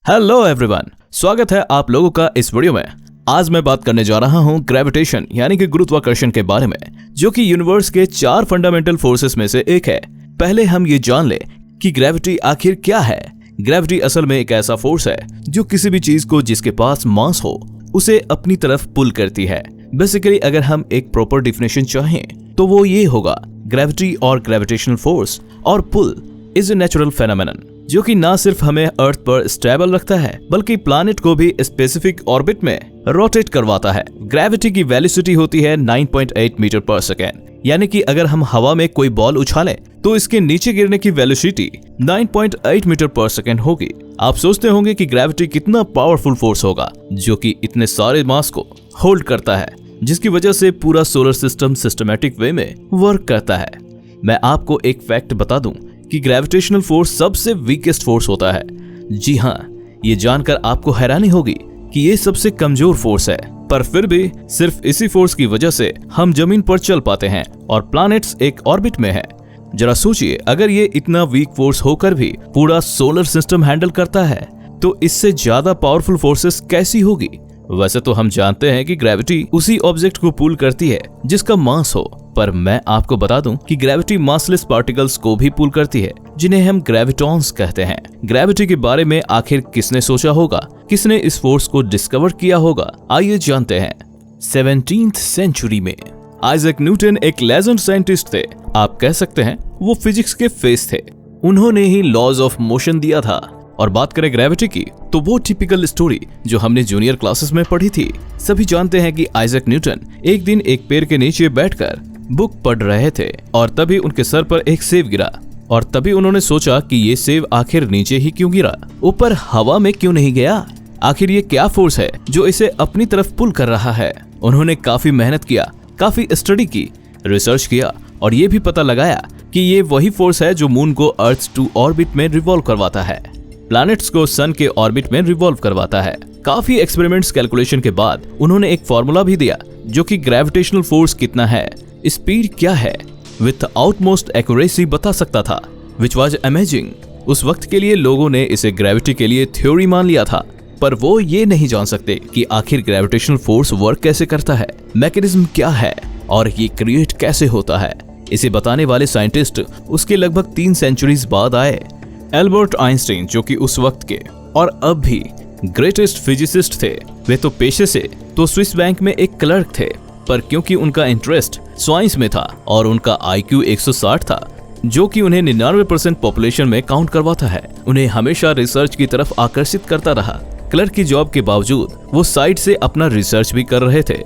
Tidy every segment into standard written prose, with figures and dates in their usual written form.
Hello everyone, स्वागत है आप लोगों का इस वीडियो में। आज मैं बात करने जा रहा हूं ग्रेविटेशन यानी कि गुरुत्वाकर्षण के बारे में, जो कि यूनिवर्स के 4 फंडामेंटल फोर्सेस में से एक है। पहले हम ये जान ले कि ग्रेविटी आखिर क्या है। ग्रेविटी असल में एक ऐसा फोर्स है जो किसी भी चीज को जिसके पास मास हो उसे अपनी तरफ पुल करती है। बेसिकली अगर हम एक प्रॉपर डिफिनेशन चाहें तो वो ये होगा, ग्रेविटी और ग्रेविटेशनल फोर्स और pull is a natural phenomenon जो कि ना सिर्फ हमें अर्थ पर स्टेबल रखता है बल्कि प्लैनेट को भी स्पेसिफिक ऑर्बिट में रोटेट करवाता है। ग्रेविटी की वेलोसिटी होती है 9.8 मीटर पर सेकेंड, यानी कि अगर हम हवा में कोई बॉल उछालें तो इसके नीचे गिरने की वेलोसिटी 9.8 मीटर पर सेकेंड होगी। आप सोचते होंगे कि ग्रेविटी कितना पावरफुल फोर्स होगा जो कि इतने सारे मास को होल्ड करता है, जिसकी वजह से पूरा सोलर सिस्टम सिस्टमैटिक वे में वर्क करता है। मैं आपको एक फैक्ट बता दूं कि ग्रेविटेशनल फोर्स सबसे वीकेस्ट फोर्स होता है। जी हाँ, ये जानकर आपको हैरानी होगी कि ये सबसे कमजोर फोर्स है, पर फिर भी सिर्फ इसी फोर्स की वजह से हम जमीन पर चल पाते हैं और प्लैनेट्स एक ऑर्बिट में है। जरा सोचिए, अगर ये इतना वीक फोर्स होकर भी पूरा सोलर सिस्टम हैंडल करता है तो इससे ज्यादा पावरफुल फोर्सेस कैसी होगी। वैसे तो हम जानते हैं कि ग्रेविटी उसी ऑब्जेक्ट को पुल करती है जिसका मास हो, पर मैं आपको बता दूं कि ग्रेविटी मासलेस पार्टिकल्स को भी पुल करती है जिन्हें हम ग्रेविटॉन्स कहते हैं। ग्रेविटी के बारे में आखिर किसने सोचा होगा, किसने इस फोर्स को डिस्कवर किया होगा, आइए जानते हैं। 17th सेंचुरी में आइजैक न्यूटन एक लेजेंड साइंटिस्ट थे। आप कह सकते हैं वो फिजिक्स के फेस थे। उन्होंने ही लॉज ऑफ मोशन दिया था। और बात करें ग्रेविटी की तो वो टिपिकल स्टोरी जो हमने जूनियर क्लासेस में पढ़ी थी। सभी जानते हैं कि आइजैक न्यूटन एक दिन एक पेड़ के नीचे बैठकर बुक पढ़ रहे थे और तभी उनके सर पर एक सेब गिरा और तभी उन्होंने सोचा कि ये सेब आखिर नीचे ही क्यों गिरा, ऊपर हवा में क्यों नहीं गया। आखिर ये क्या फोर्स है जो इसे अपनी तरफ पुल कर रहा है। उन्होंने काफी मेहनत किया, काफी स्टडी की, रिसर्च किया और ये भी पता लगाया कि ये वही फोर्स है जो मून को अर्थ टू ऑर्बिट में रिवॉल्व करवाता है, प्लैनेट्स को सन के ऑर्बिट में रिवॉल्व करवाता है। काफी एक्सपेरिमेंट्स कैलकुलेशन के बाद उन्होंने एक फॉर्मूला भी दिया जो कि ग्रेविटेशनल फोर्स कितना है, स्पीड क्या है, विथ आउटमोस्ट एक्यूरेसी बता सकता था, विच वाज अमेजिंग। उस वक्त के लिए लोगों ने इसे ग्रेविटी के लिए थ्योरी मान लिया था, पर वो ये नहीं जान सकते कि आखिर ग्रेविटेशनल फोर्स वर्क कैसे करता है, मैकेनिज्म क्या है और ये क्रिएट कैसे होता है। इसे बताने वाले साइंटिस्ट उसके लगभग 3 सेंचुरीज बाद आए। एल्बर्ट आइंस्टाइन, जो कि उस वक्त के और अब भी ग्रेटेस्ट फिजिसिस्ट थे। वे तो पेशे से तो स्विस बैंक में एक क्लर्क थे, पर क्योंकि उनका इंटरेस्ट साइंस में था और उनका IQ 160 था, जो कि उन्हें 99% पॉपुलेशन में काउंट करवाता है, उन्हें हमेशा रिसर्च की तरफ आकर्षित करता रहा। क्लर्क की जॉब के बावजूद वो साइड से अपना रिसर्च भी कर रहे थे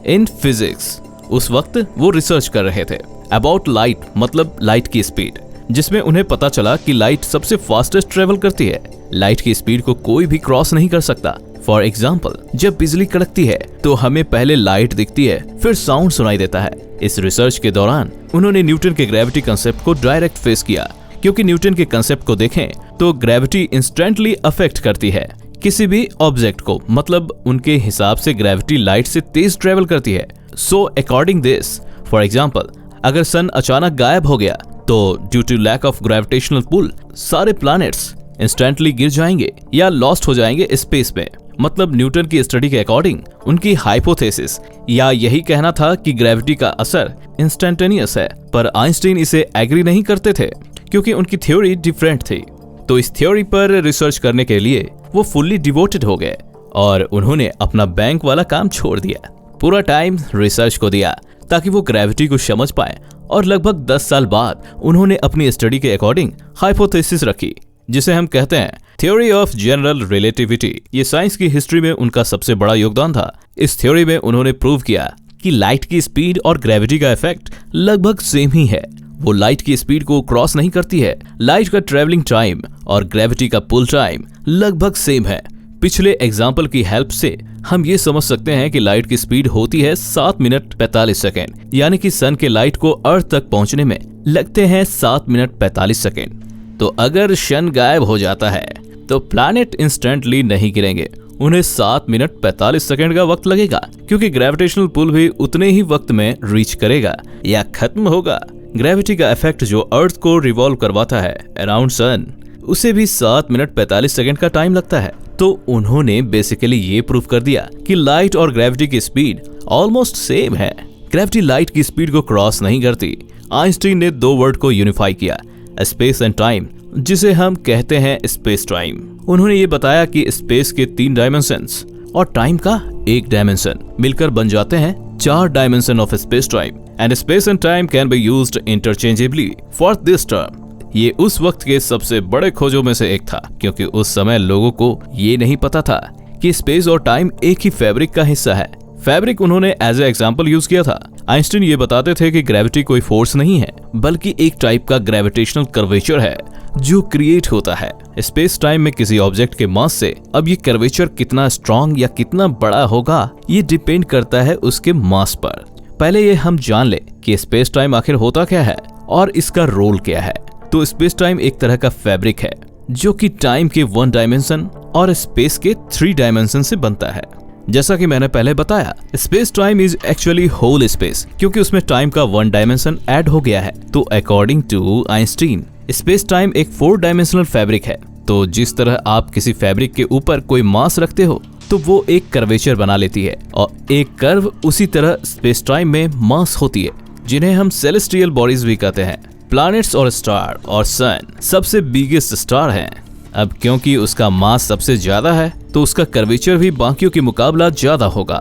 इन फिजिक्स। उस वक्त वो रिसर्च कर रहे थे अबाउट लाइट, मतलब लाइट की स्पीड, जिसमें उन्हें पता चला कि लाइट सबसे फास्टेस्ट ट्रेवल करती है। लाइट की स्पीड को कोई भी क्रॉस नहीं कर सकता। फॉर एग्जाम्पल, जब बिजली कड़कती है तो हमें पहले लाइट दिखती है, फिर साउंड सुनाई देता है। इस रिसर्च के दौरान उन्होंने न्यूटन के ग्रेविटी कंसेप्ट को डायरेक्ट फेस किया, क्योंकि न्यूटन के कंसेप्ट को देखें तो ग्रेविटी इंस्टेंटली अफेक्ट करती है किसी भी ऑब्जेक्ट को, मतलब उनके हिसाब से ग्रेविटी लाइट से तेज ट्रेवल करती है। So according this, for example, अगर सन अचानक गायब हो गया तो due to lack of gravitational pull सारे प्लैनेट्स इंस्टेंटली गिर जाएंगे या लॉस्ट हो जाएंगे स्पेस में। मतलब न्यूटन की स्टडी के अकॉर्डिंग उनकी हाइपोथेसिस या यही कहना था कि ग्रेविटी का असर इंस्टेंटेनियस है, पर आइंस्टाइन इसे एग्री नहीं करते थे क्योंकि उनकी थ्योरी डिफरेंट थी। तो इस थ्योरी पर रिसर्च करने के लिए वो फुल्ली डिवोटेड हो गए और उन्होंने अपना बैंक वाला काम छोड़ दिया, पूरा टाइम रिसर्च को दिया ताकि वो ग्रेविटी को समझ पाए। और लगभग 10 साल बाद उन्होंने अपनी स्टडी के अकॉर्डिंग हाइपोथेसिस रखी, जिसे हम कहते हैं थ्योरी ऑफ जनरल रिलेटिविटी। ये साइंस की हिस्ट्री में उनका सबसे बड़ा योगदान था। इस थ्योरी में उन्होंने प्रूव किया कि लाइट की स्पीड और ग्रेविटी का इफेक्ट लगभग सेम ही है। वो लाइट की स्पीड को क्रॉस नहीं करती है। लाइट का ट्रेवलिंग टाइम और ग्रेविटी का पुल टाइम लगभग सेम है। पिछले एग्जाम्पल की हेल्प से हम ये समझ सकते हैं कि लाइट की स्पीड होती है 7 मिनट 45 सेकेंड, यानी कि सन के लाइट को अर्थ तक पहुंचने में लगते हैं 7 मिनट 45 सेकेंड। तो अगर सन गायब हो जाता है तो प्लैनेट इंस्टेंटली नहीं गिरेंगे, उन्हें 7 मिनट 45 सेकेंड का वक्त लगेगा, क्योंकि ग्रेविटेशनल पुल भी उतने ही वक्त में रीच करेगा या खत्म होगा। ग्रेविटी का इफेक्ट जो अर्थ को रिवॉल्व करवाता है अराउंड सन, उसे भी 7 मिनट 45 सेकेंड का टाइम लगता है। तो उन्होंने बेसिकली ये प्रूव कर दिया कि लाइट और ग्रेविटी की स्पीड ऑलमोस्ट सेम है। ग्रेविटी लाइट की स्पीड को क्रॉस नहीं करती। आइंस्टीन ने दो वर्ड को यूनिफाई किया, स्पेस एंड टाइम, जिसे हम कहते हैं स्पेस टाइम। उन्होंने ये बताया कि स्पेस के 3 डायमेंशंस और टाइम का 1 डायमेंशन मिलकर बन जाते हैं 4 dimension of space time, and space and time can be used interchangeably for this term. ये उस वक्त के सबसे बड़े खोजों में से एक था, क्योंकि उस समय लोगों को ये नहीं पता था कि स्पेस और टाइम एक ही फैब्रिक का हिस्सा है। फैब्रिक उन्होंने एज ए एग्जाम्पल यूज किया था। आइंस्टीन ये बताते थे कि ग्रेविटी कोई फोर्स नहीं है, बल्कि एक टाइप का ग्रेविटेशनल कर्वेचर है जो क्रिएट होता है स्पेस टाइम में किसी ऑब्जेक्ट के मास से। अब ये कर्वेचर कितना स्ट्रॉन्ग या कितना बड़ा होगा, ये डिपेंड करता है उसके मास पर। पहले ये हम जान ले कि स्पेस टाइम आखिर होता क्या है और इसका रोल क्या है। तो स्पेस टाइम एक तरह का फैब्रिक है जो कि टाइम के 1 डायमेंशन और स्पेस के 3 डायमेंशन से बनता है। जैसा कि मैंने पहले बताया, space time is actually whole space, क्योंकि उसमें टाइम का 1 डायमेंशन ऐड हो गया है। तो according to Einstein, space time एक 4 डायमेंशनल फैब्रिक है। तो जिस तरह आप किसी फैब्रिक के ऊपर कोई मास रखते हो तो वो एक कर्वेचर बना लेती है, और एक कर्व उसी तरह स्पेस टाइम में मास होती है, जिन्हें हम सेलेस्टियल बॉडीज भी कहते हैं। प्लैनेट्स और स्टार और सन सबसे बिगेस्ट स्टार हैं। अब क्योंकि उसका मास सबसे ज्यादा है तो उसका कर्वेचर भी बाकियों के मुकाबला ज्यादा होगा,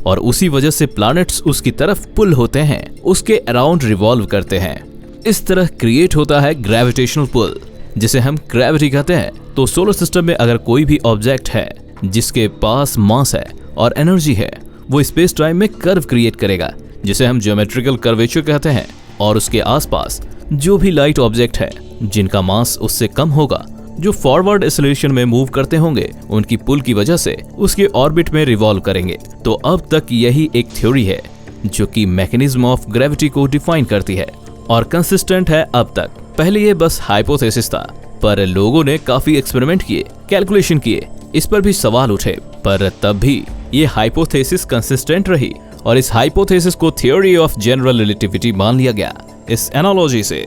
और उसी वजह से प्लैनेट्स उसकी तरफ पुल होते हैं, उसके अराउंड रिवॉल्व करते हैं। इस तरह क्रिएट होता है ग्रेविटेशनल पुल, जिसे हम ग्रेविटी कहते हैं। तो सोलर सिस्टम में अगर कोई भी ऑब्जेक्ट है जिसके पास मास है और एनर्जी है, वो स्पेस टाइम में कर्व क्रिएट करेगा, जिसे हम ज्योमेट्रिकल कर्वेचर कहते हैं। और उसके आसपास जो भी लाइट ऑब्जेक्ट है जिनका मास उससे कम होगा, जो फॉरवर्ड एक्सेलरेशन में मूव करते होंगे, उनकी पुल की वजह से उसके ऑर्बिट में रिवॉल्व करेंगे। तो अब तक यही एक थ्योरी है जो कि मैकेनिज्म ऑफ ग्रेविटी को डिफाइन करती है और कंसिस्टेंट है अब तक। पहले ये बस हाइपोथेसिस था, पर लोगों ने काफी एक्सपेरिमेंट किए, कैलकुलेशन किए, इस पर भी सवाल उठे, पर तब भी ये हाइपोथेसिस कंसिस्टेंट रही और इस हाइपोथेसिस को थ्योरी ऑफ जनरल रिलेटिविटी मान लिया गया। इस एनालॉजी से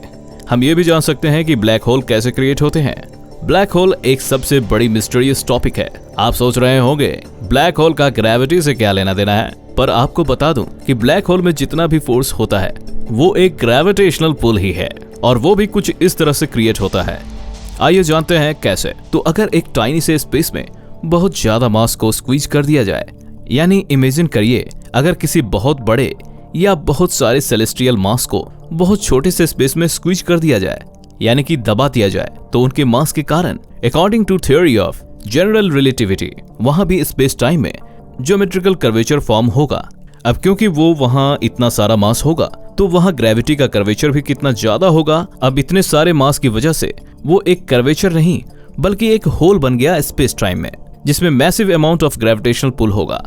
हम ये भी जान सकते हैं कि ब्लैक होल कैसे क्रिएट होते हैं। ब्लैक होल एक सबसे बड़ी मिस्टीरियस टॉपिक है। आप सोच रहे होंगे ब्लैक होल का ग्रेविटी से क्या लेना देना है, पर आपको बता दूं कि ब्लैक होल में जितना भी फोर्स होता है वो एक ग्रेविटेशनल पुल ही है, और वो भी कुछ इस तरह से क्रिएट होता है। आइए जानते हैं कैसे। तो अगर एक टाइनी से स्पेस में बहुत ज्यादा मास को स्क्वीज कर दिया जाए, यानी इमेजिन करिए अगर किसी बहुत बड़े या बहुत सारे सेलेस्टियल मास को बहुत छोटे से स्पेस में स्क्वीज कर दिया जाए, यानी कि दबा दिया जाए, तो उनके मास के कारण according to theory of general relativity वहां भी स्पेस टाइम में ज्योमेट्रिकल कर्वेचर फॉर्म होगा। अब क्योंकि वो वहां इतना सारा मास होगा, तो वहां ग्रेविटी का कर्वेचर भी कितना ज्यादा होगा। अब इतने सारे मास की वजह से वो एक कर्वेचर नहीं बल्कि एक होल बन गया स्पेस टाइम में, जिसमें massive amount of gravitational pull होगा।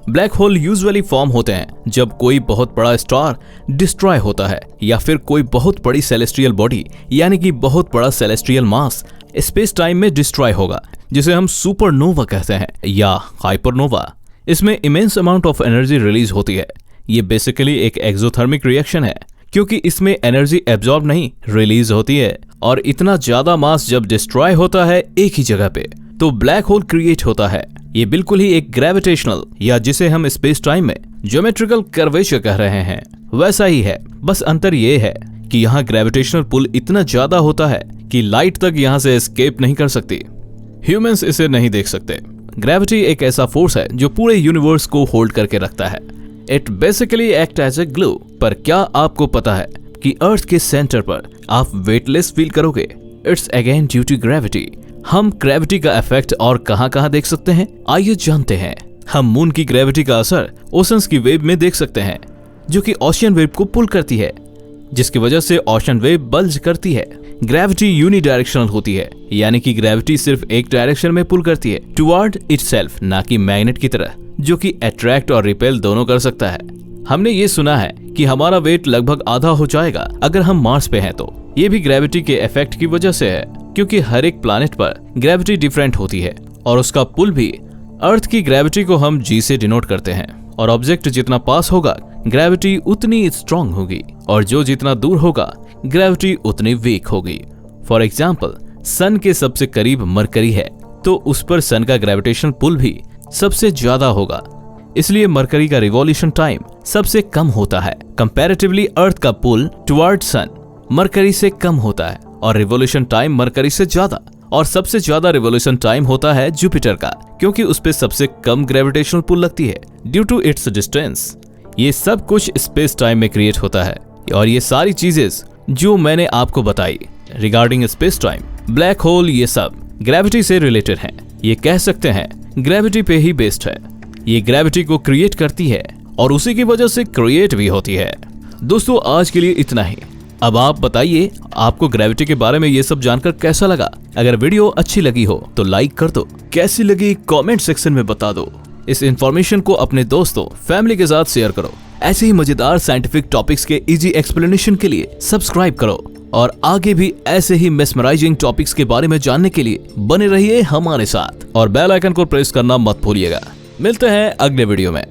ब्लैक होल यूजुअली फॉर्म होते हैं जब कोई बहुत बड़ा स्टार डिस्ट्रॉय होता है, या फिर कोई बहुत बड़ी सेलेस्टियल बॉडी यानी कि बहुत बड़ा सेलेस्टियल मास स्पेस टाइम में डिस्ट्रॉय होगा, जिसे हम सुपरनोवा कहते हैं या हाइपरनोवा। इसमें immense amount of energy release होती है। ये बेसिकली एक एक्सोथर्मिक रिएक्शन है, क्योंकि इसमें एनर्जी एब्जॉर्ब नहीं रिलीज होती है, और इतना ज्यादा मास जब डिस्ट्रॉय होता है एक ही जगह पे, तो ब्लैक होल क्रिएट होता है। ये बिल्कुल ही एक ग्रेविटेशनल, या जिसे हम स्पेस टाइम में ज्योमेट्रिकल कर्वेचर कह रहे हैं, वैसा ही है। बस अंतर ये है कि यहाँ ग्रेविटेशनल पुल इतना ज्यादा होता है कि लाइट तक यहाँ से एस्केप नहीं कर सकती। ह्यूमंस इसे नहीं देख सकते। ग्रेविटी एक ऐसा फोर्स है जो पूरे यूनिवर्स को होल्ड करके रखता है। It basically act as a glue. पर क्या आपको पता है कि अर्थ के सेंटर पर आप वेटलेस फील करोगे? It's again due to gravity. हम ग्रेविटी का इफेक्ट और कहां देख सकते हैं, आइए जानते हैं। हम मून की ग्रेविटी का असर ओशंस की वेव में देख सकते हैं, जो कि ओशियन वेव को पुल करती है, जिसकी वजह से ओशन वेव बल्ज करती है। ग्रेविटी यूनिडायरेक्शनल होती है, यानी कि ग्रेविटी सिर्फ एक डायरेक्शन में पुल करती है टुवर्ड इटसेल्फ, ना कि मैग्नेट की तरह, जो कि अट्रैक्ट और रिपेल दोनों कर सकता है। हमने ये सुना है कि हमारा वेट लगभग आधा हो जाएगा अगर हम मार्स पे हैं, तो ये भी ग्रेविटी के इफेक्ट की वजह से है, क्योंकि हर एक प्लैनेट पर ग्रेविटी डिफरेंट होती है और उसका पुल भी। अर्थ की ग्रेविटी को हम जी से डिनोट करते हैं, और ऑब्जेक्ट जितना पास होगा ग्रेविटी उतनी स्ट्रांग होगी, और जो जितना दूर होगा ग्रेविटी उतनी वीक होगी। फॉर एग्जाम्पल, सन के सबसे करीब मरकरी है, तो उस पर सन का ग्रेविटेशनल पुल भी सबसे ज्यादा होगा। इसलिए मरकरी का रिवॉल्यूशन टाइम सबसे कम होता है। कंपैरेटिवली अर्थ का पुल टुवर्ड सन मरकरी से कम होता है और रिवॉल्यूशन टाइम मरकरी से ज्यादा। और सबसे ज्यादा रिवॉल्यूशन टाइम होता है जुपिटर का, क्योंकि उस पे सबसे कम ग्रेविटेशनल पुल लगती है ड्यू टू इट्स डिस्टेंस। ये सब कुछ स्पेस टाइम में क्रिएट होता है और ये सारी चीजें जो मैंने आपको बताई regarding space time, black hole, ये सब ग्रेविटी से रिलेटेड हैं। ये कह सकते हैं ग्रेविटी पे ही बेस्ड है। ये ग्रेविटी को क्रिएट करती है और उसी की वजह से क्रिएट भी होती है। दोस्तों आज के लिए इतना ही। अब आप बताइए आपको ग्रेविटी के बारे में ये सब जानकर कैसा लगा। अगर वीडियो अच्छी लगी हो तो लाइक कर दो, कैसी लगी कमेंट सेक्शन में बता दो। इस इंफॉर्मेशन को अपने दोस्तों फैमिली के साथ शेयर करो। ऐसे ही मजेदार साइंटिफिक टॉपिक्स के इजी एक्सप्लेनेशन के लिए सब्सक्राइब करो और आगे भी ऐसे ही मेस्मराइजिंग टॉपिक्स के बारे में जानने के लिए बने रहिए हमारे साथ और बेल आइकन को प्रेस करना मत भूलिएगा। मिलते हैं अगले वीडियो में।